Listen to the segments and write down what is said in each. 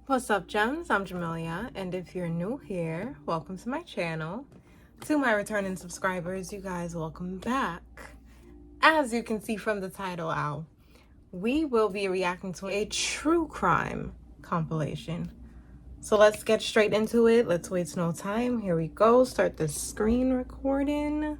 What's up, gems? I'm Jamelia, and if you're new here, welcome to my channel. To my returning subscribers, you guys, welcome back. As you can see from the title, we will be reacting to a true crime compilation. So let's get straight into it. Let's waste no time. Here we go. Start the screen recording.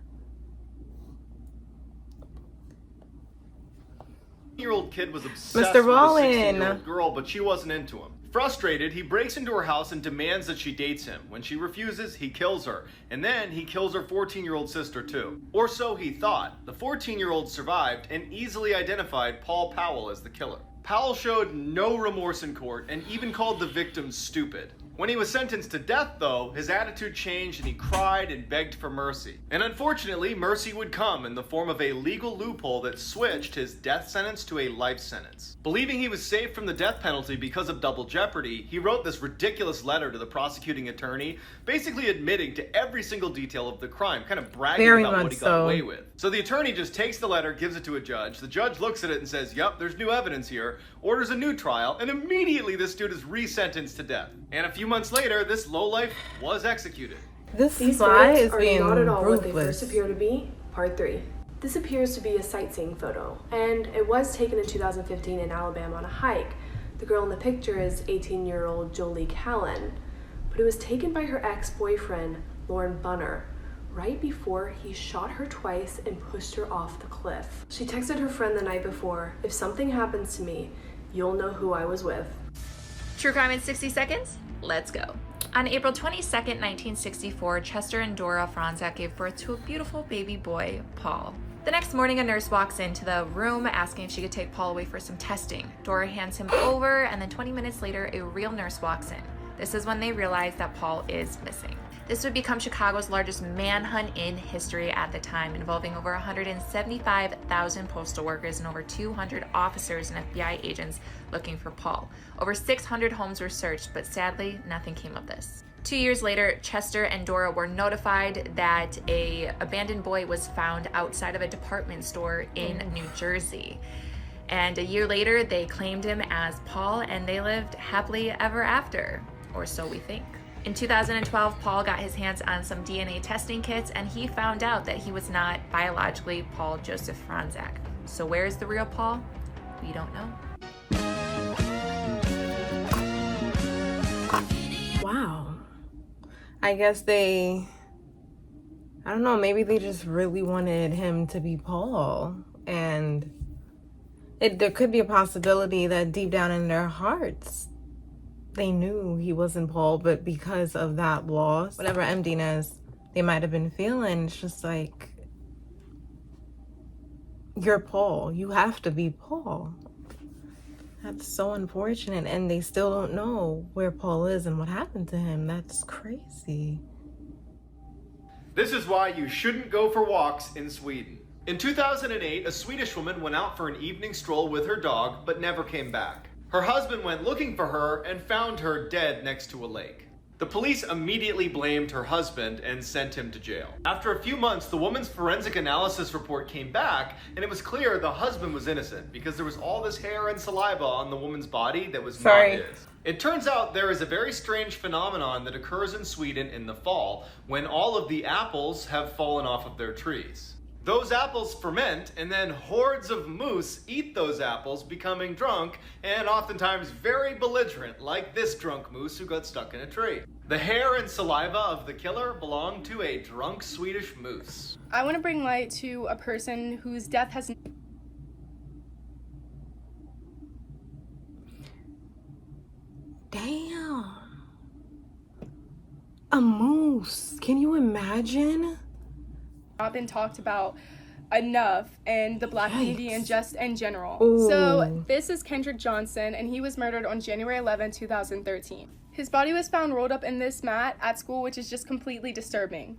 Year-old kid was obsessed Mr. with a Rollin. 16-year-old girl, but she wasn't into him. Frustrated, he breaks into her house and demands that she dates him. When she refuses, he kills her. And then he kills her 14-year-old sister too. Or so he thought. The 14-year-old survived and easily identified Paul Powell as the killer. Powell showed no remorse in court and even called the victim stupid. When he was sentenced to death, though, his attitude changed and he cried and begged for mercy. And unfortunately, mercy would come in the form of a legal loophole that switched his death sentence to a life sentence. Believing he was safe from the death penalty because of double jeopardy, he wrote this ridiculous letter to the prosecuting attorney, basically admitting to every single detail of the crime, kind of bragging about what he got away with. So the attorney just takes the letter, gives it to a judge. The judge looks at it and says, "Yep, there's new evidence here," orders a new trial, and immediately this dude is resentenced to death. And a few months later, this lowlife was executed. These photos are not at all what they first appear to be. Part 3. This appears to be a sightseeing photo, and it was taken in 2015 in Alabama on a hike. The girl in the picture is 18-year-old Jolene Callan, but it was taken by her ex-boyfriend, Lauren Bunner, right before he shot her twice and pushed her off the cliff. She texted her friend the night before, "If something happens to me, you'll know who I was with." True crime in 60 seconds? Let's go. On April 22nd, 1964, Chester and Dora Fronczak gave birth to a beautiful baby boy, Paul. The next morning, a nurse walks into the room asking if she could take Paul away for some testing. Dora hands him over, and then 20 minutes later, a real nurse walks in. This is when they realize that Paul is missing. This would become Chicago's largest manhunt in history at the time, involving over 175,000 postal workers and over 200 officers and FBI agents looking for Paul. Over 600 homes were searched, but sadly, nothing came of this. 2 years later, Chester and Dora were notified that an abandoned boy was found outside of a department store in New Jersey. And a year later, they claimed him as Paul, and they lived happily ever after, or so we think. In 2012, Paul got his hands on some DNA testing kits, and he found out that he was not biologically Paul Joseph Fronczak. So where is the real Paul? We don't know. Wow. I guess I don't know, maybe they just really wanted him to be Paul. And there could be a possibility that deep down in their hearts, they knew he wasn't Paul, but because of that loss, whatever emptiness they might have been feeling, it's just like, you're Paul. You have to be Paul. That's so unfortunate, and they still don't know where Paul is and what happened to him. That's crazy. This is why you shouldn't go for walks in Sweden. In 2008, a Swedish woman went out for an evening stroll with her dog, but never came back. Her husband went looking for her and found her dead next to a lake. The police immediately blamed her husband and sent him to jail. After a few months, the woman's forensic analysis report came back, and it was clear the husband was innocent because there was all this hair and saliva on the woman's body that was not his. It turns out there is a very strange phenomenon that occurs in Sweden in the fall when all of the apples have fallen off of their trees. Those apples ferment, and then hordes of moose eat those apples, becoming drunk and oftentimes very belligerent, like this drunk moose who got stuck in a tree. The hair and saliva of the killer belonged to a drunk Swedish moose. I want to bring light to a person whose death has... Damn. A moose. Can you imagine? not been talked about enough in the Black community and just in general. Ooh. So this is Kendrick Johnson, and he was murdered on January 11, 2013. His body was found rolled up in this mat at school, which is just completely disturbing.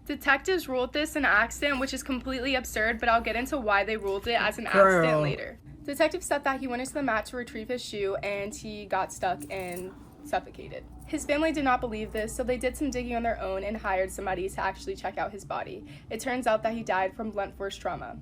Detectives ruled this an accident, which is completely absurd, but I'll get into why they ruled it as an accident later. Detectives said that he went into the mat to retrieve his shoe and he got stuck and suffocated. His family did not believe this, so they did some digging on their own and hired somebody to actually check out his body. It turns out that he died from blunt force trauma.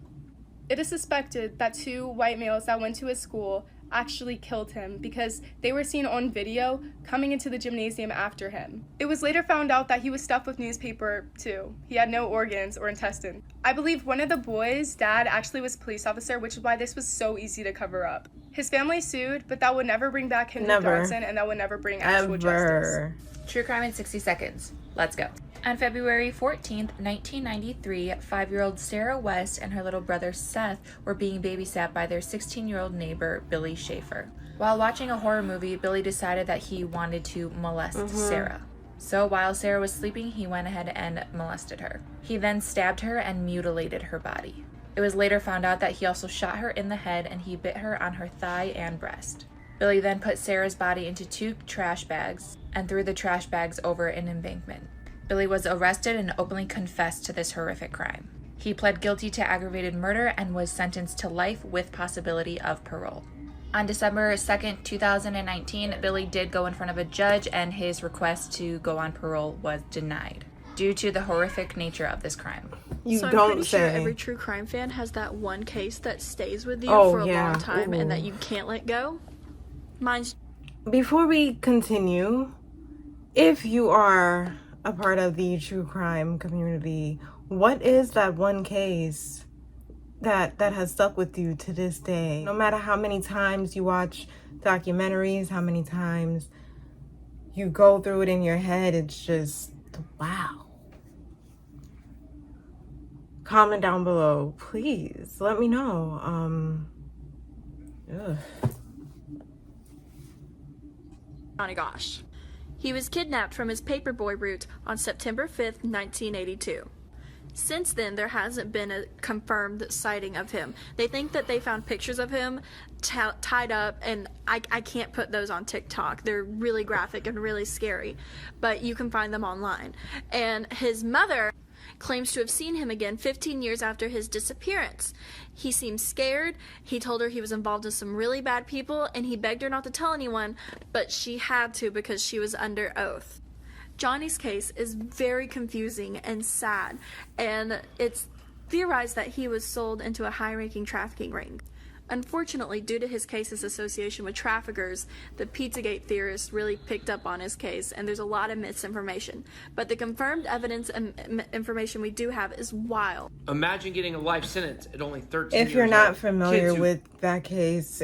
It is suspected that 2 white males that went to his school actually killed him because they were seen on video coming into the gymnasium after him. It was later found out that he was stuffed with newspaper too. He had no organs or intestine. I believe one of the boys' dad actually was a police officer, which is why this was so easy to cover up. His family sued, but that would never bring back Kendrick Johnson, and that would never bring actual justice. True crime in 60 seconds. Let's go. On February 14th, 1993, 5-year-old Sarah West and her little brother Seth were being babysat by their 16-year-old neighbor, Billy Shafer. While watching a horror movie, Billy decided that he wanted to molest Sarah. So while Sarah was sleeping, he went ahead and molested her. He then stabbed her and mutilated her body. It was later found out that he also shot her in the head and he bit her on her thigh and breast. Billy then put Sarah's body into 2 trash bags and threw the trash bags over an embankment. Billy was arrested and openly confessed to this horrific crime. He pled guilty to aggravated murder and was sentenced to life with possibility of parole. On December 2nd, 2019, Billy did go in front of a judge and his request to go on parole was denied due to the horrific nature of this crime. You so don't I'm pretty say. sure every true crime fan has that one case that stays with you Oh, for a yeah. long time and that Ooh. you can't let go. Mine's Before we continue, if you are a part of the true crime community, what is that one case that has stuck with you to this day? No matter how many times you watch documentaries, how many times you go through it in your head, it's just wow. Comment down below, please. Let me know. Gosch. He was kidnapped from his paperboy route on September 5th, 1982. Since then, there hasn't been a confirmed sighting of him. They think that they found pictures of him tied up, and I can't put those on TikTok. They're really graphic and really scary, but you can find them online. And his mother claims to have seen him again 15 years after his disappearance. He seemed scared. He told her he was involved in some really bad people, and he begged her not to tell anyone, but she had to because she was under oath. Johnny's case is very confusing and sad, and it's theorized that he was sold into a high-ranking trafficking ring. Unfortunately, due to his case's association with traffickers, the Pizzagate theorists really picked up on his case, and there's a lot of misinformation. But the confirmed evidence and information we do have is wild. Imagine getting a life sentence at only 13 years If you're not old. familiar Kids who with that case,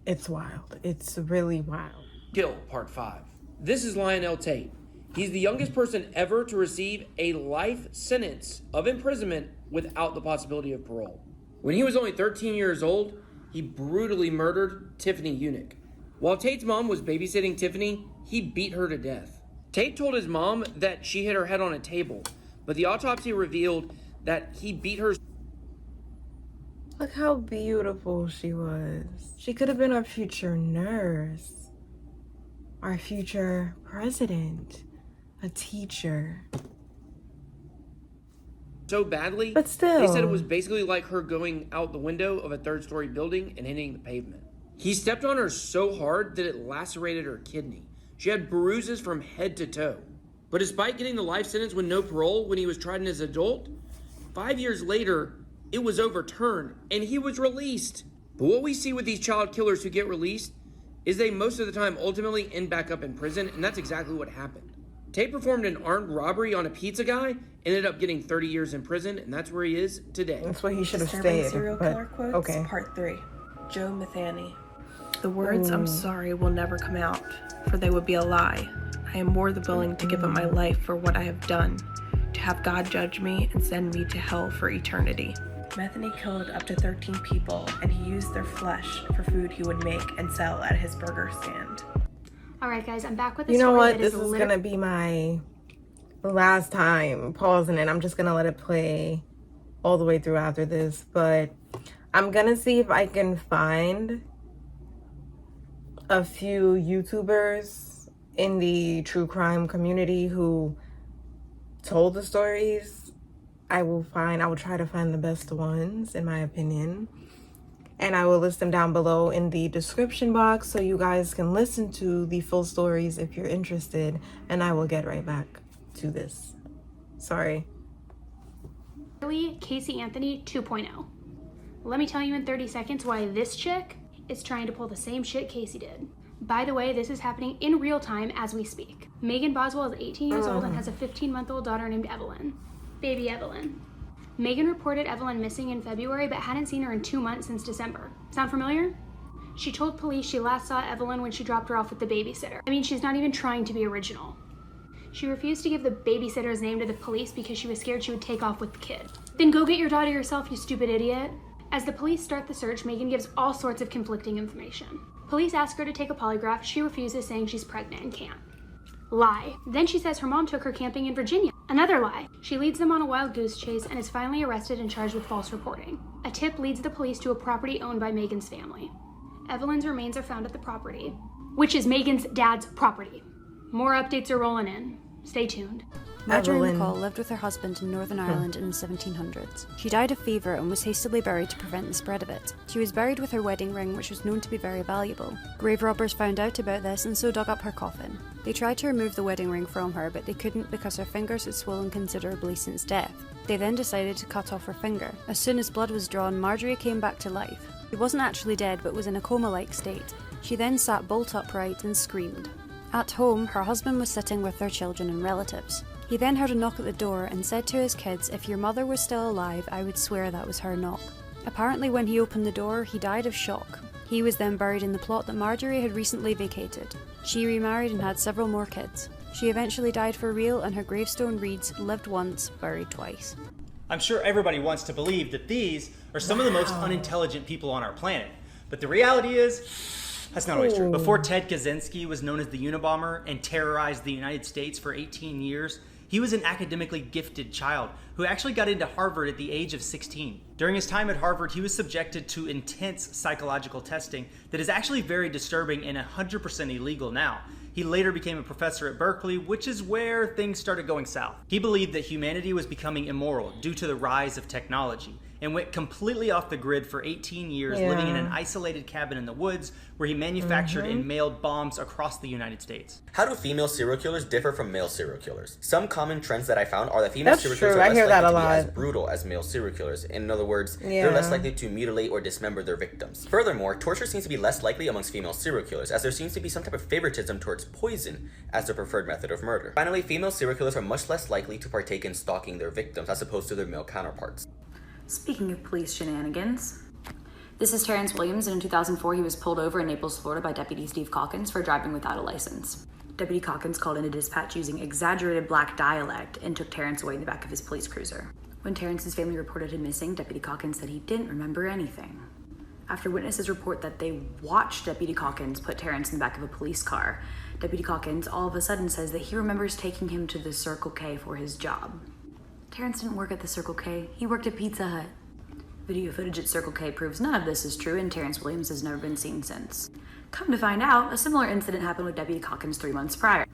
it's wild. It's really wild. Kill, Part 5. This is Lionel Tate. He's the youngest person ever to receive a life sentence of imprisonment without the possibility of parole. When he was only 13 years old, he brutally murdered Tiffany Eunuch. While Tate's mom was babysitting Tiffany, he beat her to death. Tate told his mom that she hit her head on a table, but the autopsy revealed that he beat her. Look how beautiful she was. She could have been our future nurse, our future president, a teacher. So badly, But still. they said it was basically like her going out the window of a 3rd-story building and hitting the pavement. He stepped on her so hard that it lacerated her kidney. She had bruises from head to toe. But despite getting the life sentence with no parole when he was tried as an adult, 5 years later, it was overturned and he was released. But what we see with these child killers who get released is they most of the time ultimately end back up in prison, and that's exactly what happened. Tate performed an armed robbery on a pizza guy, ended up getting 30 years in prison, and that's where he is today. That's where he should have Disturbing stayed. serial But killer quotes, okay. Part 3. Joe Metheny. The words "I'm sorry" will never come out, for they would be a lie. I am more than willing to give up my life for what I have done, to have God judge me and send me to hell for eternity. Metheny killed up to 13 people, and he used their flesh for food he would make and sell at his burger stand. Alright guys, I'm back with the You know story what? that This is gonna be my last time pausing it. I'm just gonna let it play all the way through after this, but I'm gonna see if I can find a few YouTubers in the true crime community who told the stories. I will try to find the best ones, in my opinion. And I will list them down below in the description box so you guys can listen to the full stories if you're interested. And I will get right back to this. Sorry. Casey Anthony 2.0. Let me tell you in 30 seconds why this chick is trying to pull the same shit Casey did. By the way, this is happening in real time as we speak. Megan Boswell is 18 years old and has a 15-month-old daughter named Evelyn. Baby Evelyn. Megan reported Evelyn missing in February but hadn't seen her in 2 months since December. Sound familiar? She told police she last saw Evelyn when she dropped her off with the babysitter. I mean, she's not even trying to be original. She refused to give the babysitter's name to the police because she was scared she would take off with the kid. Then go get your daughter yourself, you stupid idiot. As the police start the search, Megan gives all sorts of conflicting information. Police ask her to take a polygraph. She refuses, saying she's pregnant and can't. Lie. Then she says her mom took her camping in Virginia. Another lie. She leads them on a wild goose chase and is finally arrested and charged with false reporting. A tip leads the police to a property owned by Megan's family. Evelyn's remains are found at the property, which is Megan's dad's property. More updates are rolling in. Stay tuned. Margorie McCall lived with her husband in Northern Ireland in the 1700s. She died of fever and was hastily buried to prevent the spread of it. She was buried with her wedding ring, which was known to be very valuable. Grave robbers found out about this and so dug up her coffin. They tried to remove the wedding ring from her, but they couldn't because her fingers had swollen considerably since death. They then decided to cut off her finger. As soon as blood was drawn, Marjorie came back to life. She wasn't actually dead, but was in a coma-like state. She then sat bolt upright and screamed. At home, her husband was sitting with their children and relatives. He then heard a knock at the door and said to his kids, if your mother was still alive, I would swear that was her knock. Apparently when he opened the door, he died of shock. He was then buried in the plot that Marjorie had recently vacated. She remarried and had several more kids. She eventually died for real, and her gravestone reads, lived once, buried twice. I'm sure everybody wants to believe that these are some of the most unintelligent people on our planet. But the reality is, that's not always true. Before Ted Kaczynski was known as the Unabomber and terrorized the United States for 18 years, he was an academically gifted child who actually got into Harvard at the age of 16. During his time at Harvard, he was subjected to intense psychological testing that is actually very disturbing and 100% illegal now. He later became a professor at Berkeley, which is where things started going south. He believed that humanity was becoming immoral due to the rise of technology and went completely off the grid for 18 years, living in an isolated cabin in the woods where he manufactured and mailed bombs across the United States. How do female serial killers differ from male serial killers? Some common trends that I found are that female serial killers are less likely to be as brutal as male serial killers. In other words, they're less likely to mutilate or dismember their victims. Furthermore, torture seems to be less likely amongst female serial killers, as there seems to be some type of favoritism towards poison as their preferred method of murder. Finally, female serial killers are much less likely to partake in stalking their victims as opposed to their male counterparts. Speaking of police shenanigans, this is Terrance Williams, and in 2004 he was pulled over in Naples, Florida by Deputy Steve Calkins for driving without a license. Deputy Calkins called in a dispatch using exaggerated black dialect and took Terrance away in the back of his police cruiser. When Terrance's family reported him missing, Deputy Calkins said he didn't remember anything. After witnesses report that they watched Deputy Calkins put Terrance in the back of a police car, Deputy Calkins all of a sudden says that he remembers taking him to the Circle K for his job. Terrance didn't work at the Circle K, he worked at Pizza Hut. Video footage at Circle K proves none of this is true, and Terrance Williams has never been seen since. Come to find out, a similar incident happened with Deputy Calkins 3 months prior.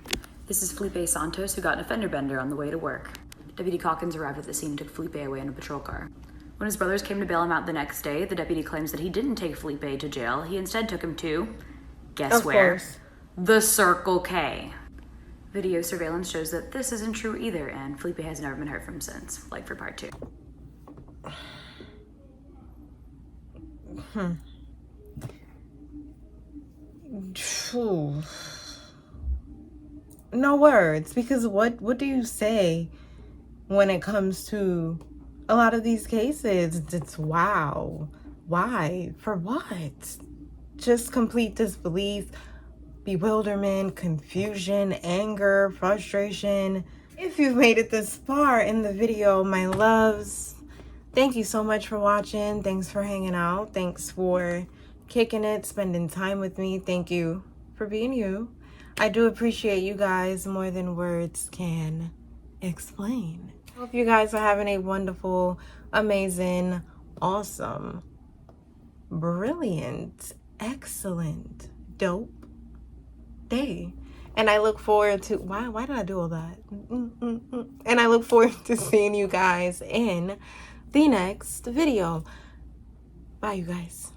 This is Felipe Santos, who got in a fender bender on the way to work. Deputy Calkins arrived at the scene and took Felipe away in a patrol car. When his brothers came to bail him out the next day, the deputy claims that he didn't take Felipe to jail, he instead took him to, guess where? The Circle K. Video surveillance shows that this isn't true either, and Felipe has never been heard from since, like for part 2. No words, because what do you say when it comes to a lot of these cases? It's wow. Why? For what? Just complete disbelief, bewilderment, confusion, anger, frustration. If you've made it this far in the video, my loves, thank you so much for watching. Thanks for hanging out. Thanks for kicking it, spending time with me. Thank you for being you. I do appreciate you guys more than words can explain. Hope you guys are having a wonderful, amazing, awesome, brilliant, excellent, dope day. And I look forward to, why did I do all that? And I look forward to seeing you guys in the next video. Bye, you guys.